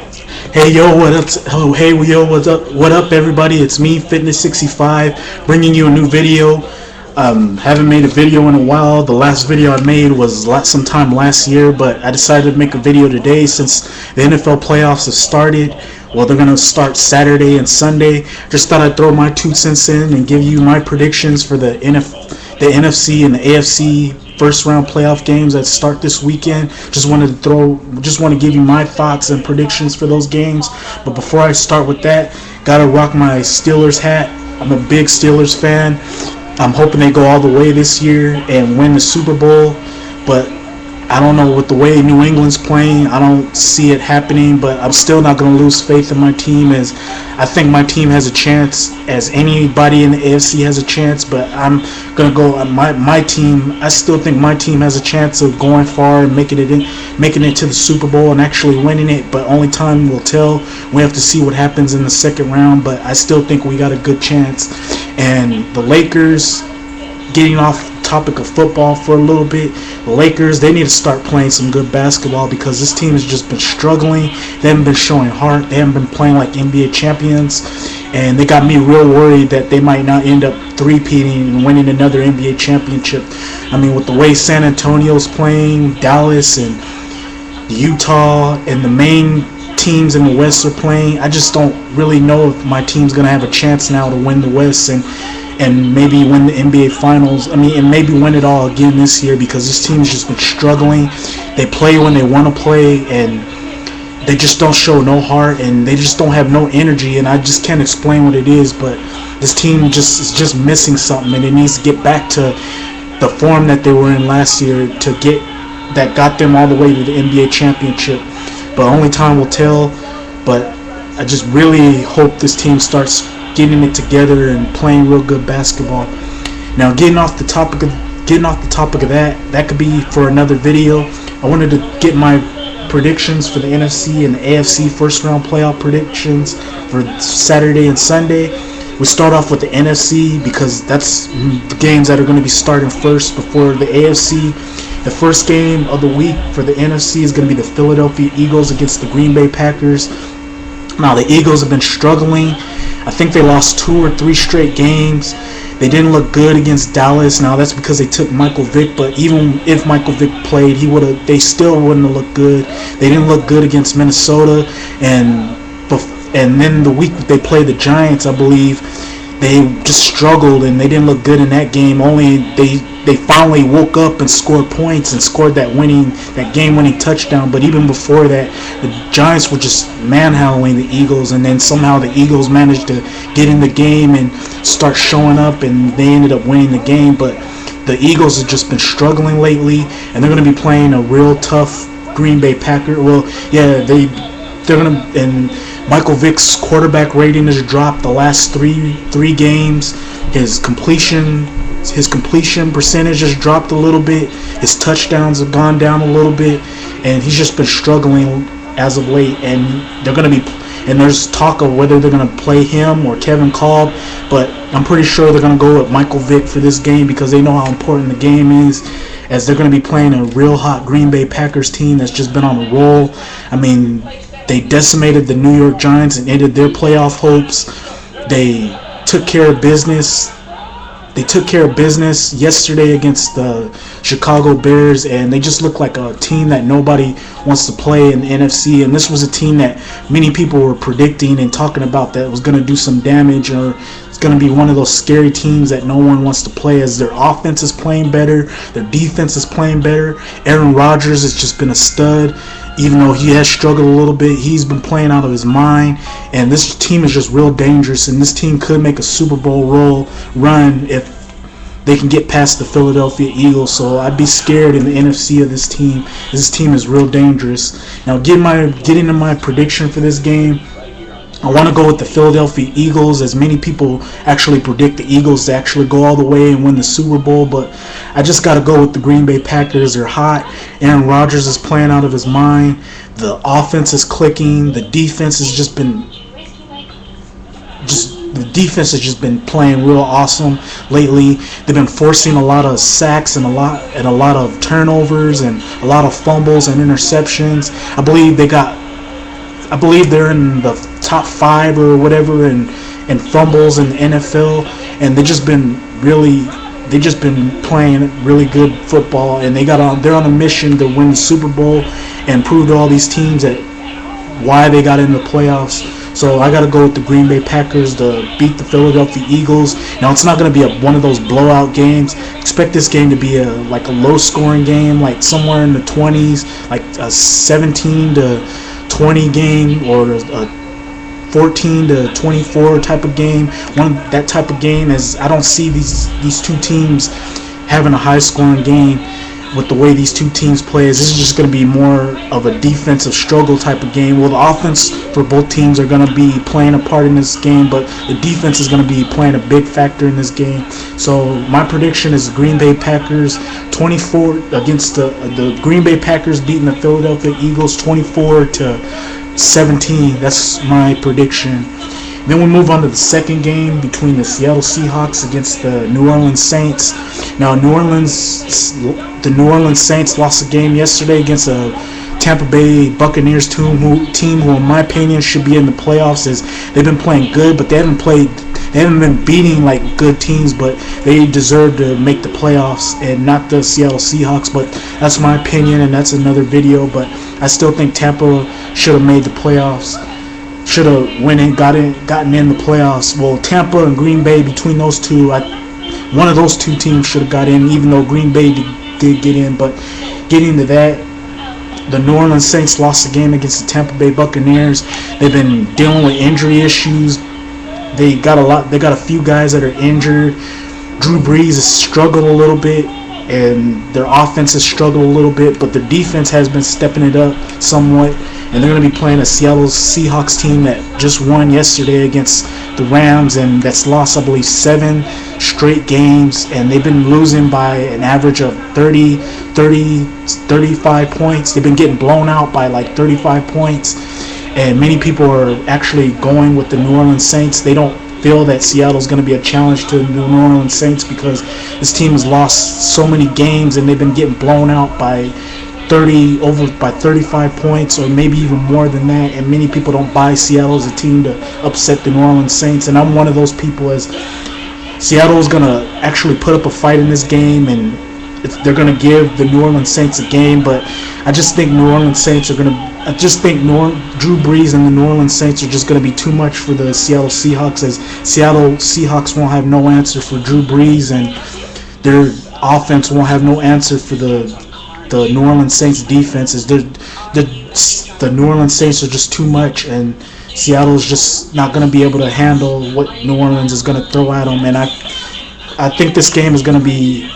Hey yo, what up? Oh, hey yo, what's up? What up, everybody? It's me, Fitness65, bringing you a new video. Haven't made a video in a while. The last video I made was sometime last year, but I decided to make a video today since the NFL playoffs have started. Well, they're gonna start Saturday and Sunday. Just thought I'd throw my 2 cents in and give you my predictions for the NFC and the AFC first round playoff games that start this weekend. Just want to give you my thoughts and predictions for those games. But before I start with that, gotta rock my Steelers hat. I'm a big Steelers fan. I'm hoping they go all the way this year and win the Super Bowl. But I don't know, with the way New England's playing, I don't see it happening, but I'm still not going to lose faith in my team, as I think my team has a chance, as anybody in the AFC has a chance. But I'm going to go my team. I still think my team has a chance of going far and making it to the Super Bowl and actually winning it, but only time will tell. We have to see what happens in the second round, but I still think we got a good chance. And the Lakers, getting off topic of football for a little bit, the Lakers, they need to start playing some good basketball, because this team has just been struggling. They haven't been showing heart. They haven't been playing like NBA champions, and they got me real worried that they might not end up three-peating and winning another NBA championship. I mean, with the way San Antonio's playing, Dallas and Utah and the main teams in the West are playing, I just don't really know if my team's going to have a chance now to win the West and maybe win the NBA Finals. And maybe win it all again this year, because this team's just been struggling. They play when they want to play, and they just don't show no heart, and they just don't have no energy, and I just can't explain what it is, but this team is just missing something, and it needs to get back to the form that they were in last year that got them all the way to the NBA championship. But only time will tell. But I just really hope this team starts getting it together and playing real good basketball. Now, getting off the topic of that could be for another video. I wanted to get my predictions for the NFC and the AFC first round playoff predictions for Saturday and Sunday. We start off with the NFC, because that's the games that are going to be starting first before the AFC. The first game of the week for the NFC is going to be the Philadelphia Eagles against the Green Bay Packers. Now, the Eagles have been struggling. I think they lost 2 or 3 straight games. They didn't look good against Dallas. Now, that's because they took Michael Vick, but even if Michael Vick played, they still wouldn't have looked good. They didn't look good against Minnesota, and then the week that they played the Giants, I believe, they just struggled and they didn't look good in that game. Only they finally woke up and scored points and scored that game-winning touchdown. But even before that, the Giants were just manhandling the Eagles, and then somehow the Eagles managed to get in the game and start showing up, and they ended up winning the game. But the Eagles have just been struggling lately, and they're going to be playing a real tough Green Bay Packers. Well, yeah, they're going to, and Michael Vick's quarterback rating has dropped the last three games. His completion percentage has dropped a little bit. His touchdowns have gone down a little bit, and he's just been struggling as of late. And there's talk of whether they're going to play him or Kevin Kolb, but I'm pretty sure they're going to go with Michael Vick for this game, because they know how important the game is, as they're going to be playing a real hot Green Bay Packers team that's just been on a roll. I mean, they decimated the New York Giants and ended their playoff hopes. They took care of business. Yesterday against the Chicago Bears, and they just look like a team that nobody wants to play in the NFC. And this was a team that many people were predicting and talking about that was going to do some damage, or it's going to be one of those scary teams that no one wants to play, as their offense is playing better, their defense is playing better. Aaron Rodgers has just been a stud. Even though he has struggled a little bit, he's been playing out of his mind. And this team is just real dangerous. And this team could make a Super Bowl run if they can get past the Philadelphia Eagles. So I'd be scared in the NFC of this team. This team is real dangerous. Now, getting to my prediction for this game, I want to go with the Philadelphia Eagles, as many people actually predict the Eagles to actually go all the way and win the Super Bowl, but I just got to go with the Green Bay Packers. They're hot. Aaron Rodgers is playing out of his mind. The offense is clicking. The defense has just been playing real awesome lately. They've been forcing a lot of sacks and a lot of turnovers and a lot of fumbles and interceptions. I believe they got I believe they're in the top 5 or whatever in fumbles in the NFL, and they've just been playing really good football, and they're on a mission to win the Super Bowl and prove to all these teams that why they got in the playoffs. So I got to go with the Green Bay Packers to beat the Philadelphia Eagles. Now, it's not going to be one of those blowout games. Expect this game to be a low-scoring game, like somewhere in the 20s, like a 17-20 game or a 14-24 type of game. That type of game, as I don't see these two teams having a high-scoring game. With the way these two teams play, this is just going to be more of a defensive struggle type of game. Well, the offense for both teams are going to be playing a part in this game, but the defense is going to be playing a big factor in this game. So my prediction is Green Bay Packers 24 against the Green Bay Packers beating the Philadelphia Eagles 24-17. That's my prediction. Then we move on to the second game between the Seattle Seahawks against the New Orleans Saints. Now, the New Orleans Saints lost a game yesterday against a Tampa Bay Buccaneers team who, in my opinion, should be in the playoffs. As they've been playing good, but they haven't been beating like good teams, but they deserve to make the playoffs, and not the Seattle Seahawks. But that's my opinion, and that's another video. But I still think Tampa should have made the playoffs. Should have gotten in the playoffs. Well, Tampa and Green Bay, between those two, one of those two teams should have got in, even though Green Bay did get in. But getting to that, the New Orleans Saints lost the game against the Tampa Bay Buccaneers. They've been dealing with injury issues. They got a few guys that are injured. Drew Brees has struggled a little bit, and their offense has struggled a little bit, but their defense has been stepping it up somewhat. And they're going to be playing a Seattle Seahawks team that just won yesterday against the Rams, and that's lost, I believe, 7 straight games, and they've been losing by an average of 35 points. They've been getting blown out by like 35 points, and many people are actually going with the New Orleans Saints. They don't feel that Seattle's going to be a challenge to the New Orleans Saints because this team has lost so many games, and they've been getting blown out by 35 points, or maybe even more than that, and many people don't buy Seattle as a team to upset the New Orleans Saints, and I'm one of those people. As Seattle is going to actually put up a fight in this game, and they're going to give the New Orleans Saints a game, but I just think Drew Brees and the New Orleans Saints are just going to be too much for the Seattle Seahawks, as Seattle Seahawks won't have no answer for Drew Brees, and their offense won't have no answer for the New Orleans Saints defense. The New Orleans Saints are just too much, and Seattle is just not going to be able to handle what New Orleans is going to throw at them. And I think this game is going to be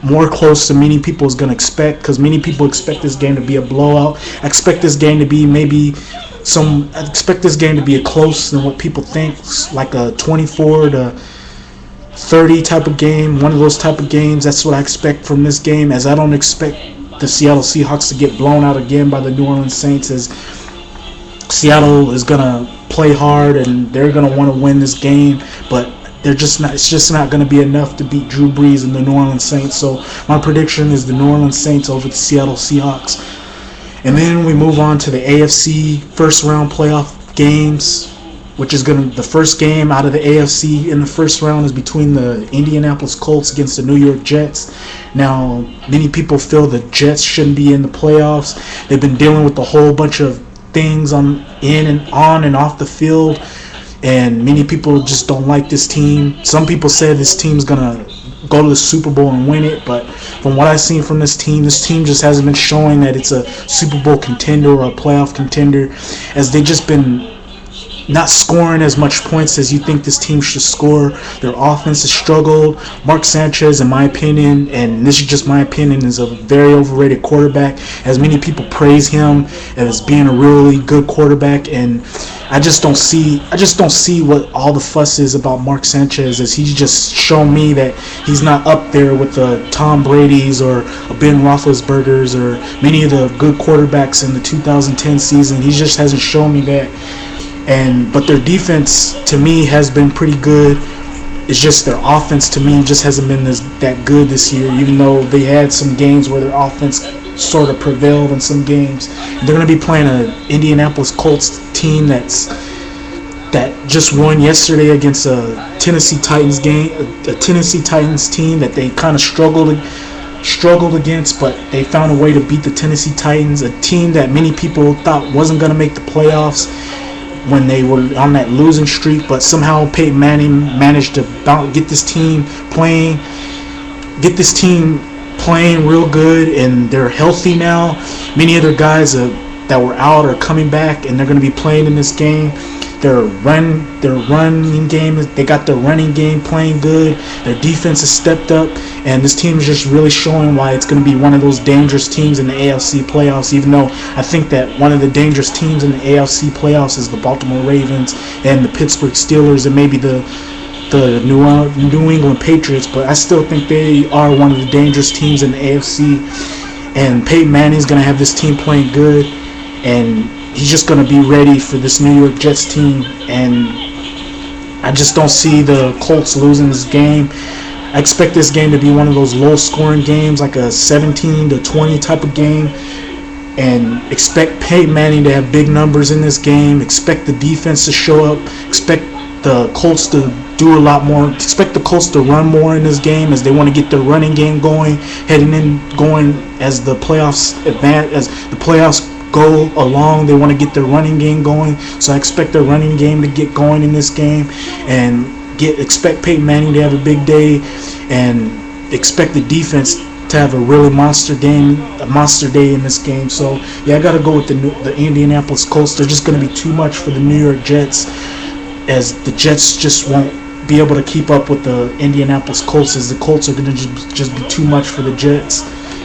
more close than many people is going to expect, because many people expect this game to be a blowout. I expect this game to be close than what people think, like a 24-30 type of game, one of those type of games. That's what I expect from this game, as I don't expect the Seattle Seahawks to get blown out again by the New Orleans Saints, as Seattle is going to play hard and they're going to want to win this game, but it's just not going to be enough to beat Drew Brees and the New Orleans Saints. So my prediction is the New Orleans Saints over the Seattle Seahawks. And then we move on to the AFC first round playoff games, which is the first game out of the AFC in the first round is between the Indianapolis Colts against the New York Jets. Now, many people feel the Jets shouldn't be in the playoffs. They've been dealing with a whole bunch of things on and off the field, and many people just don't like this team. Some people say this team's gonna go to the Super Bowl and win it, but from what I've seen from this team just hasn't been showing that it's a Super Bowl contender or a playoff contender, as they've just been not scoring as much points as you think this team should score. Their offense has struggled. Mark Sanchez, in my opinion, and this is just my opinion, is a very overrated quarterback, as many people praise him as being a really good quarterback, and I just don't see what all the fuss is about Mark Sanchez, as he's just shown me that he's not up there with the Tom Brady's or Ben Roethlisberger's or many of the good quarterbacks in the 2010 season. He just hasn't shown me that. But their defense to me has been pretty good. It's just their offense to me just hasn't been that good this year, even though they had some games where their offense sort of prevailed in some games. They're going to be playing an Indianapolis Colts team that just won yesterday against a Tennessee Titans team that they kind of struggled against, but they found a way to beat the Tennessee Titans, a team that many people thought wasn't going to make the playoffs when they were on that losing streak, but somehow Peyton Manning managed to get this team playing real good, and they're healthy now. Many other guys that were out are coming back, and they're going to be playing in this game. Their running game, they got their running game playing good. Their defense has stepped up, and this team is just really showing why it's going to be one of those dangerous teams in the AFC playoffs. Even though I think that one of the dangerous teams in the AFC playoffs is the Baltimore Ravens and the Pittsburgh Steelers and maybe the New England Patriots, but I still think they are one of the dangerous teams in the AFC. And Peyton Manning's going to have this team playing good, and he's just going to be ready for this New York Jets team, and I just don't see the Colts losing this game. I expect this game to be one of those low-scoring games, like a 17-20 type of game, and expect Peyton Manning to have big numbers in this game. Expect the defense to show up. Expect the Colts to do a lot more. Expect the Colts to run more in this game as they want to get their running game going, going as the playoffs go along. They want to get their running game going, so I expect their running game to get going in this game, and expect Peyton Manning to have a big day, and expect the defense to have a really monster day in this game. So yeah, I gotta go with the Indianapolis Colts. They're just gonna be too much for the New York Jets, as the Jets just won't be able to keep up with the Indianapolis Colts, as the Colts are gonna just be too much for the Jets.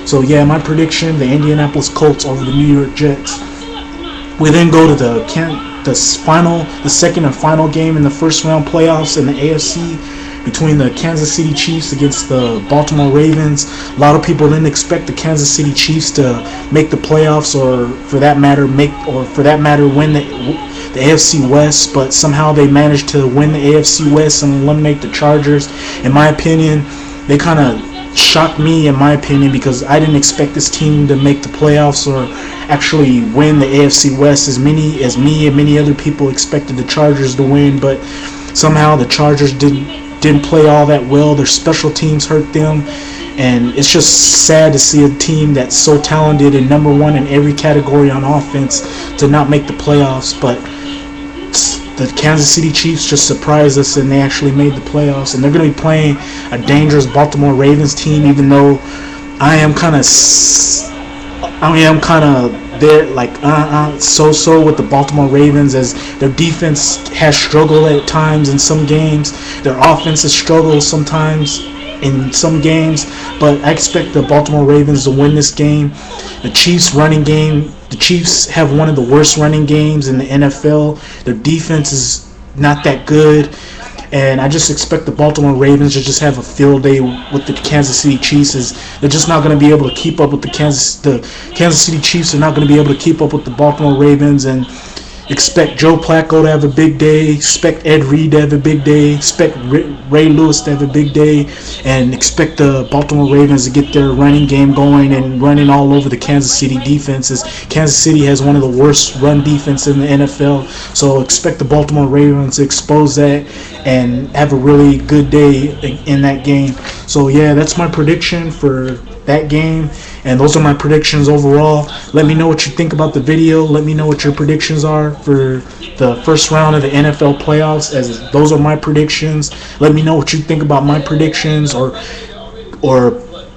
So yeah, my prediction, the Indianapolis Colts over the New York Jets. We then go to the second and final game in the first round playoffs in the AFC between the Kansas City Chiefs against the Baltimore Ravens. A lot of people didn't expect the Kansas City Chiefs to make the playoffs, or for that matter win the AFC West, but somehow they managed to win the AFC West and eliminate the Chargers. In my opinion, they kind of shocked me, in my opinion, because I didn't expect this team to make the playoffs or actually win the AFC West as me and many other people expected the Chargers to win, but somehow the Chargers didn't play all that well. Their special teams hurt them, and it's just sad to see a team that's so talented and number one in every category on offense to not make the playoffs. But the Kansas City Chiefs just surprised us, and they actually made the playoffs, and they're going to be playing a dangerous Baltimore Ravens team, even though I am kind of there, like so with the Baltimore Ravens, as their defense has struggled at times in some games. Their offense has struggled sometimes in some games, but I expect the Baltimore Ravens to win this game. The Chiefs have one of the worst running games in the NFL. Their defense is not that good, and I just expect the Baltimore Ravens to just have a field day with the Kansas City Chiefs. They're just not going to be able to keep up with the Kansas City Chiefs are not going to be able to keep up with the Baltimore Ravens, and expect Joe Flacco to have a big day, expect Ed Reed to have a big day, expect Ray Lewis to have a big day, and expect the Baltimore Ravens to get their running game going and running all over the Kansas City defenses. Kansas City has one of the worst run defense in the NFL, so expect the Baltimore Ravens to expose that and have a really good day in that game. So yeah, that's my prediction for that game, and those are my predictions overall. Let me know what you think about the video. Let me know what your predictions are for the first round of the NFL playoffs, as those are my predictions. Let me know what you think about my predictions, or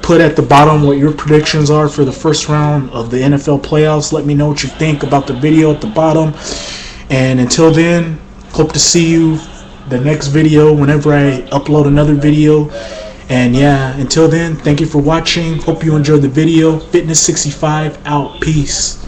put at the bottom what your predictions are for the first round of the NFL playoffs. Let me know what you think about the video at the bottom, and until then, hope to see you the next video whenever I upload another video. And yeah, until then, thank you for watching. Hope you enjoyed the video. Fitness65 out. Peace.